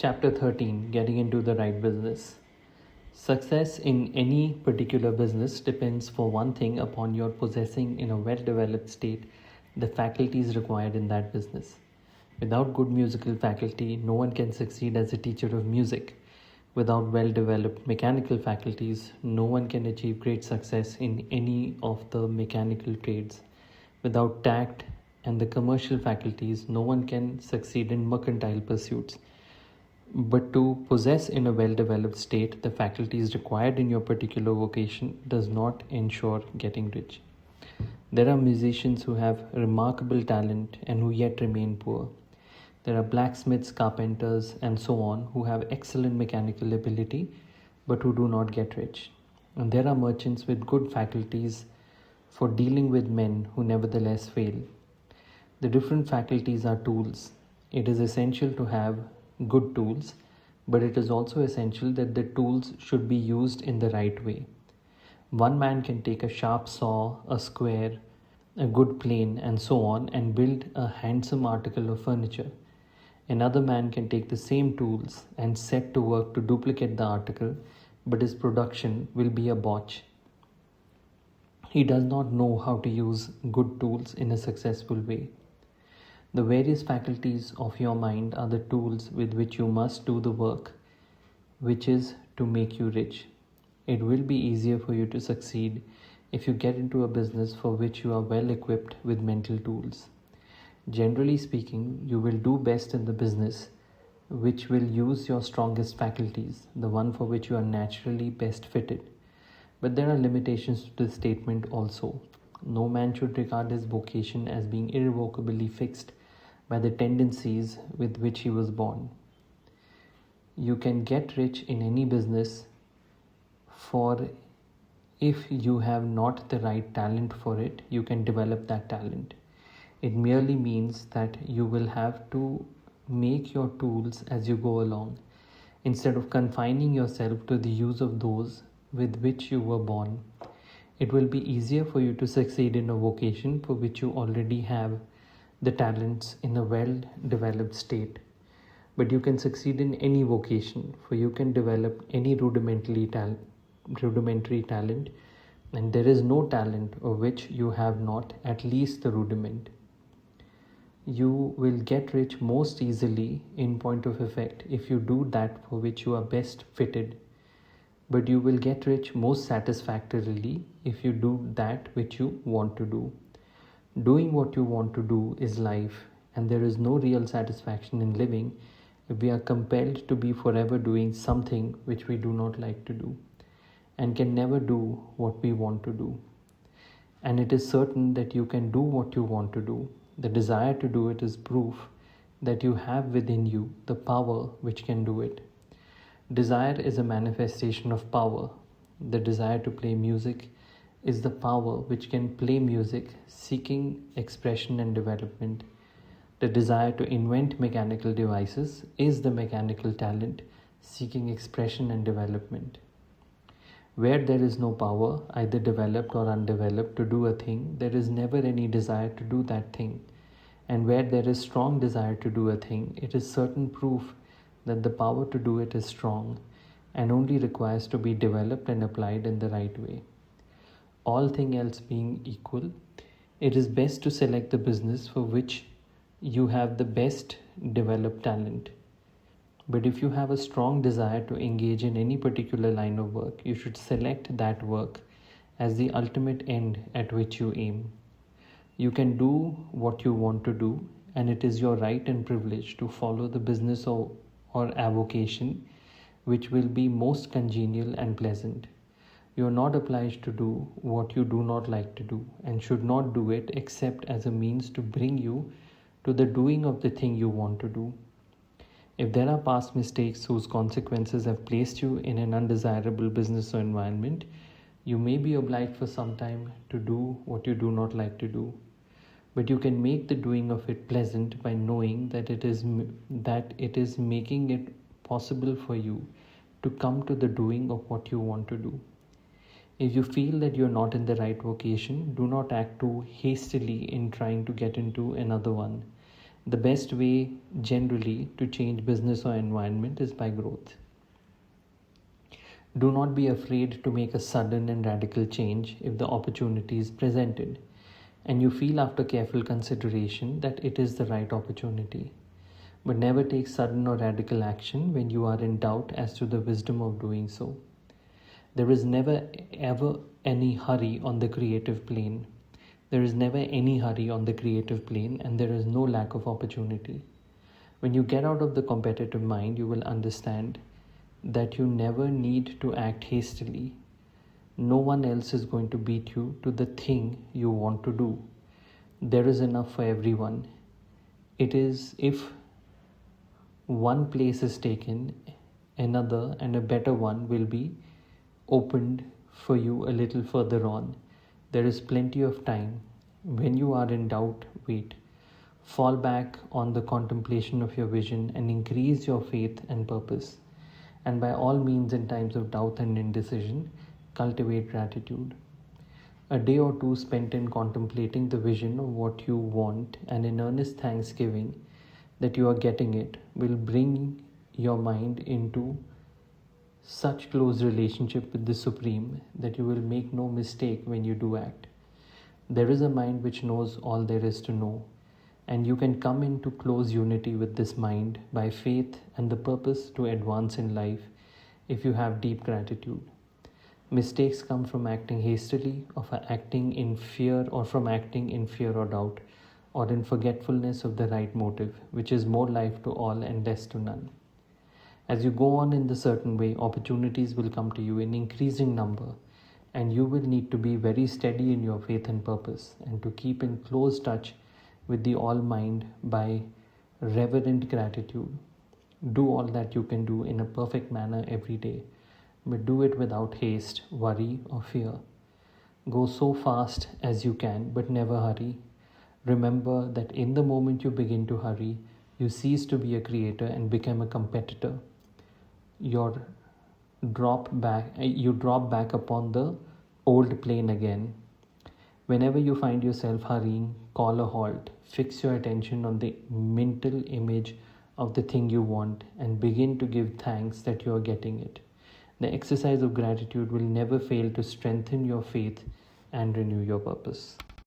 Chapter 13, Getting into the Right Business. Success in any particular business depends, for one thing, upon your possessing in a well-developed state the faculties required in that business. Without good musical faculty, no one can succeed as a teacher of music. Without well-developed mechanical faculties, no one can achieve great success in any of the mechanical trades. Without tact and the commercial faculties, no one can succeed in mercantile pursuits. But to possess in a well-developed state the faculties required in your particular vocation does not ensure getting rich. There are musicians who have remarkable talent and who yet remain poor. There are blacksmiths, carpenters, and so on who have excellent mechanical ability but who do not get rich. And there are merchants with good faculties for dealing with men who nevertheless fail. The different faculties are tools. It is essential to have good tools, but it is also essential that the tools should be used in the right way. One man can take a sharp saw, a square, a good plane, and so on, and build a handsome article of furniture. Another man can take the same tools and set to work to duplicate the article, but his production will be a botch. He does not know how to use good tools in a successful way. The various faculties of your mind are the tools with which you must do the work, which is to make you rich. It will be easier for you to succeed if you get into a business for which you are well equipped with mental tools. Generally speaking, you will do best in the business which will use your strongest faculties, the one for which you are naturally best fitted. But there are limitations to this statement also. No man should regard his vocation as being irrevocably fixed by the tendencies with which he was born. You can get rich in any business, for if you have not the right talent for it, you can develop that talent. It merely means that you will have to make your tools as you go along, instead of confining yourself to the use of those with which you were born. It will be easier for you to succeed in a vocation for which you already have the talents in a well-developed state. But you can succeed in any vocation, for you can develop any rudimentary talent, and there is no talent of which you have not at least the rudiment. You will get rich most easily in point of effect if you do that for which you are best fitted, but you will get rich most satisfactorily if you do that which you want to do. Doing what you want to do is life, and there is no real satisfaction in living if we are compelled to be forever doing something which we do not like to do, and can never do what we want to do. And it is certain that you can do what you want to do. The desire to do it is proof that you have within you the power which can do it. Desire is a manifestation of power. The desire to play music is the power which can play music, seeking expression and development. The desire to invent mechanical devices is the mechanical talent, seeking expression and development. Where there is no power, either developed or undeveloped, to do a thing, there is never any desire to do that thing. And where there is strong desire to do a thing, it is certain proof that the power to do it is strong and only requires to be developed and applied in the right way. All things else being equal, it is best to select the business for which you have the best developed talent. But if you have a strong desire to engage in any particular line of work, you should select that work as the ultimate end at which you aim. You can do what you want to do, and it is your right and privilege to follow the business or avocation which will be most congenial and pleasant. You are not obliged to do what you do not like to do, and should not do it except as a means to bring you to the doing of the thing you want to do. If there are past mistakes whose consequences have placed you in an undesirable business or environment, you may be obliged for some time to do what you do not like to do. But you can make the doing of it pleasant by knowing that it is making it possible for you to come to the doing of what you want to do. If you feel that you are not in the right vocation, do not act too hastily in trying to get into another one. The best way generally to change business or environment is by growth. Do not be afraid to make a sudden and radical change if the opportunity is presented and you feel after careful consideration that it is the right opportunity. But never take sudden or radical action when you are in doubt as to the wisdom of doing so. There is never ever any hurry on the creative plane. There is never any hurry on the creative plane, and there is no lack of opportunity. When you get out of the competitive mind, you will understand that you never need to act hastily. No one else is going to beat you to the thing you want to do. There is enough for everyone. It is if one place is taken, another and a better one will be opened for you a little further on. There is plenty of time. When you are in doubt, wait. Fall back on the contemplation of your vision and increase your faith and purpose. And by all means, in times of doubt and indecision, cultivate gratitude. A day or two spent in contemplating the vision of what you want and in earnest thanksgiving that you are getting it will bring your mind into such close relationship with the Supreme that you will make no mistake when you do act. There is a mind which knows all there is to know, and you can come into close unity with this mind by faith and the purpose to advance in life if you have deep gratitude. Mistakes come from acting hastily, or from acting in fear or doubt, or in forgetfulness of the right motive, which is more life to all and less to none. As you go on in the certain way, opportunities will come to you in increasing number, and you will need to be very steady in your faith and purpose, and to keep in close touch with the All Mind by reverent gratitude. Do all that you can do in a perfect manner every day, but do it without haste, worry, or fear. Go so fast as you can, but never hurry. Remember that in the moment you begin to hurry, you cease to be a creator and become a competitor. You drop back upon the old plane again. Whenever you find yourself hurrying, call a halt. Fix your attention on the mental image of the thing you want and begin to give thanks that you are getting it. The exercise of gratitude will never fail to strengthen your faith and renew your purpose.